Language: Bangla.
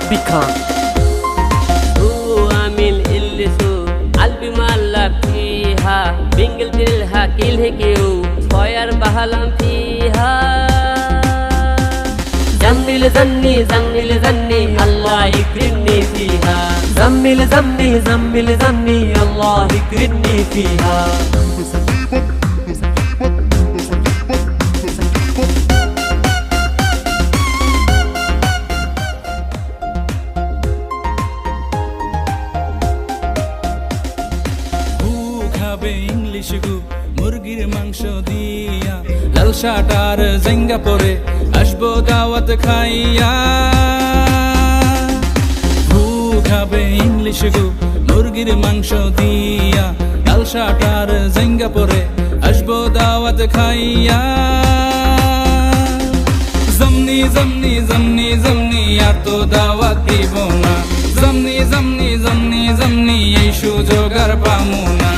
রাব্বি খান। عامل اللي سوق قلبي معلق فيها بنجلد لها كل هيكيو صاير بهلم فيها زمل زني زمل زني الله يكرمني فيها زمل زمل زمل زمي الله يكرمني فيها. ইংলিশ গু মুরগির মাংস দিয়া লাল শার্ট আর জেঙ্গা পরে আসবো দাওয়াত খাইয়া। খাবে ইংলিশ গু মুরগির মাংস দিয়া লাল শার্ট আর জেঙ্গা পরে আসবো দাওয়াত খাইয়া। জমনি জমনি জমনি জমনি আর তো দাওয়াত দিব না, জমনি জমনি জমনি জমনি এই সুযোগ আর পামু না।